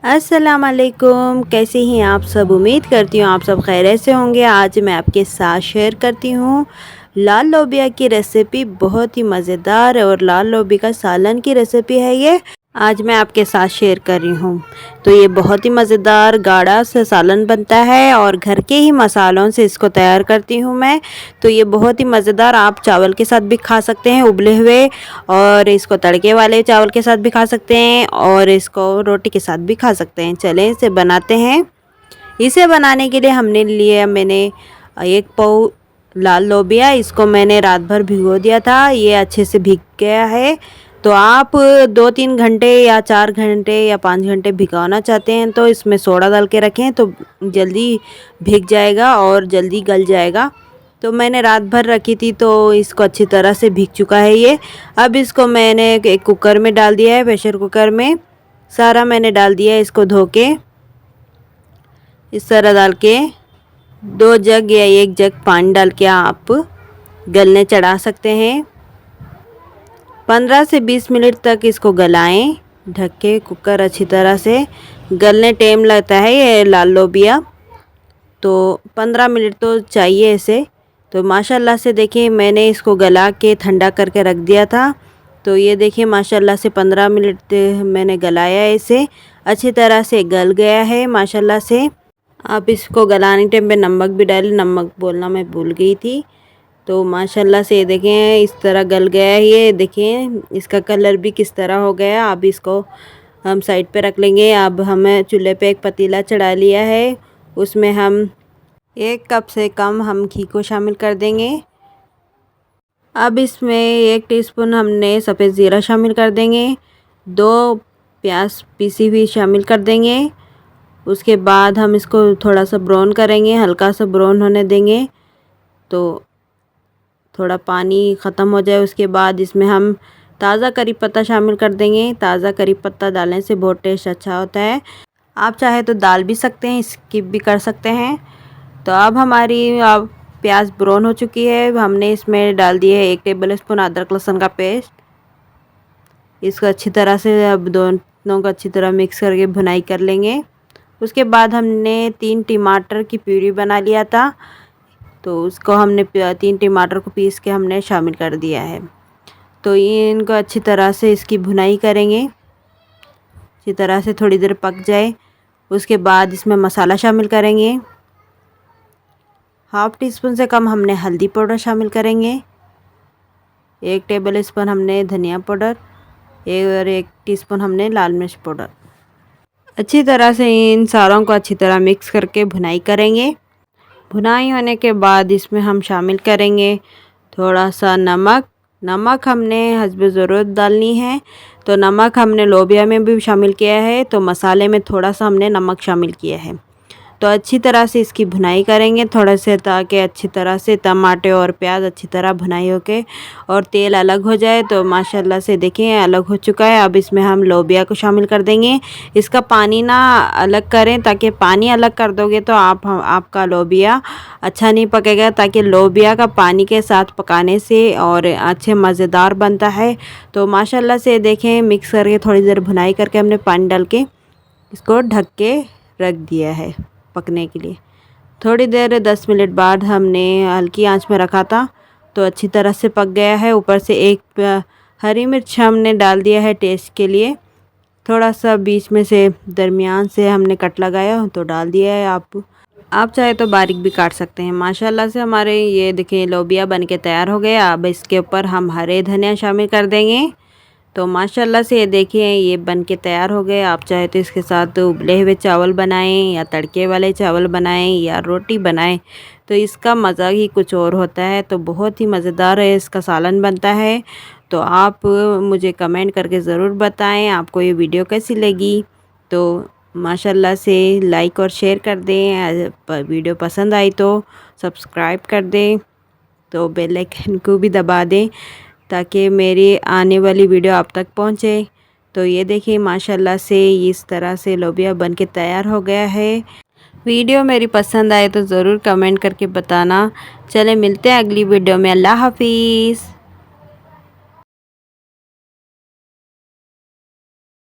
अस्सलाम वालेकुम, कैसे हैं आप सब। उम्मीद करती हूँ आप सब खैरियत से होंगे। आज मैं आपके साथ शेयर करती हूँ लाल लोबिया की रेसिपी। बहुत ही मज़ेदार और लाल लोबिया का सालन की रेसिपी है ये। आज मैं आपके साथ शेयर कर रही हूँ। तो ये बहुत ही मज़ेदार गाढ़ा सा सालन बनता है और घर के ही मसालों से इसको तैयार करती हूँ मैं। तो ये बहुत ही मज़ेदार, आप चावल के साथ भी खा सकते हैं उबले हुए, और इसको तड़के वाले चावल के साथ भी खा सकते हैं, और इसको रोटी के साथ भी खा सकते हैं। चलें इसे बनाते हैं। इसे बनाने के लिए हमने लिए मैंने 1 पाव लाल लोबिया। इसको मैंने रात भर भिगो दिया था, ये अच्छे से भीग गया है। तो आप 2-3 घंटे या 4 घंटे या 5 घंटे भिगोना चाहते हैं तो इसमें सोडा डाल के रखें तो जल्दी भीग जाएगा और जल्दी गल जाएगा। तो मैंने रात भर रखी थी तो इसको अच्छी तरह से भीग चुका है ये। अब इसको मैंने एक कुकर में डाल दिया है, प्रेशर कुकर में सारा मैंने डाल दिया है। इसको धो के इस तरह डाल के 2 जग या 1 जग पानी डाल के आप गलने चढ़ा सकते हैं। 15 से 20 मिनट तक इसको गलाएं ढक के। कुकर अच्छी तरह से गलने टाइम लगता है ये लाल लोबिया, तो 15 मिनट तो चाहिए इसे। तो माशाल्लाह से देखिए मैंने इसको गला के ठंडा करके रख दिया था। तो ये देखिए माशाल्लाह से 15 मिनट मैंने गलाया है, इसे अच्छी तरह से गल गया है माशाल्लाह से। आप इसको गलाने टाइम पे नमक भी डालें, नमक बोलना मैं भूल गई थी। तो माशाल्लाह से देखें इस तरह गल गया है ये। देखें इसका कलर भी किस तरह हो गया। अब इसको हम साइड पे रख लेंगे। अब हमें चूल्हे पे एक पतीला चढ़ा लिया है, उसमें हम 1 कप से कम हम घी को शामिल कर देंगे। अब इसमें 1 टीस्पून हमने सफ़ेद ज़ीरा शामिल कर देंगे। 2 प्याज पीसी हुई शामिल कर देंगे। उसके बाद हम इसको थोड़ा सा ब्राउन करेंगे, हल्का सा ब्राउन होने देंगे। तो थोड़ा पानी ख़त्म हो जाए उसके बाद इसमें हम ताज़ा करी पत्ता शामिल कर देंगे। ताज़ा करी पत्ता डालने से बहुत टेस्ट अच्छा होता है। आप चाहे तो डाल भी सकते हैं, स्किप भी कर सकते हैं। तो अब हमारी प्याज ब्राउन हो चुकी है। हमने इसमें डाल दिए है 1 टेबल स्पून अदरक लहसुन का पेस्ट। इसको अच्छी तरह से अब दोनों को अच्छी तरह मिक्स करके भुनाई कर लेंगे। उसके बाद हमने 3 टमाटर की प्यूरी बना लिया था, तो उसको हमने 3 टमाटर को पीस के हमने शामिल कर दिया है। तो ये इनको अच्छी तरह से इसकी भुनाई करेंगे, अच्छी तरह से थोड़ी देर पक जाए। उसके बाद इसमें मसाला शामिल करेंगे। 1/2 टीस्पून से कम हमने हल्दी पाउडर शामिल करेंगे। 1 टेबल स्पून हमने धनिया पाउडर और 1 टीस्पून हमने लाल मिर्च पाउडर। अच्छी तरह से इन सारों को अच्छी तरह मिक्स करके भुनाई करेंगे। भुनाई होने के बाद इसमें हम शामिल करेंगे थोड़ा सा नमक। नमक हमने हस्ब ज़रूरत डालनी है, तो नमक हमने लोबिया में भी शामिल किया है, तो मसाले में थोड़ा सा हमने नमक शामिल किया है। तो अच्छी तरह से इसकी भुनाई करेंगे थोड़ा से, ताकि अच्छी तरह से टमाटर और प्याज अच्छी तरह भुनाई होके और तेल अलग हो जाए। तो माशाल्लाह से देखें अलग हो चुका है। अब इसमें हम लोबिया को शामिल कर देंगे। इसका पानी ना अलग करें, ताकि पानी अलग कर दोगे तो आपका लोबिया अच्छा नहीं पकेगा। ताकि लोबिया का पानी के साथ पकाने से और अच्छे मज़ेदार बनता है। तो माशाल्लाह से देखें मिक्स करके थोड़ी देर भुनाई करके हमने पानी डाल के इसको ढक के रख दिया है पकने के लिए। थोड़ी देर 10 मिनट बाद हमने हल्की आंच में रखा था, तो अच्छी तरह से पक गया है। ऊपर से 1 हरी मिर्च हमने डाल दिया है टेस्ट के लिए। थोड़ा सा बीच में से दरमियान से हमने कट लगाया तो डाल दिया है। आप चाहे तो बारीक भी काट सकते हैं। माशाल्लाह से हमारे ये देखिए लोबिया बन के तैयार हो गया। अब इसके ऊपर हम हरे धनिया शामिल कर देंगे। तो माशाल्लाह से ये देखिए ये बन के तैयार हो गए। आप चाहे तो इसके साथ उबले हुए चावल बनाएं या तड़के वाले चावल बनाएं या रोटी बनाएं, तो इसका मज़ा ही कुछ और होता है। तो बहुत ही मज़ेदार है इसका सालन बनता है। तो आप मुझे कमेंट करके ज़रूर बताएं आपको ये वीडियो कैसी लगी। तो माशाल्लाह से लाइक और शेयर कर दें। वीडियो पसंद आई तो सब्सक्राइब कर दें, तो बेल आइकन को भी दबा दें ताकि मेरी आने वाली वीडियो आप तक पहुंचे। तो ये देखिए माशाल्लाह से इस तरह से लोबिया बन के तैयार हो गया है। वीडियो मेरी पसंद आए तो ज़रूर कमेंट करके बताना। चले मिलते हैं अगली वीडियो में। अल्लाह हाफिज़।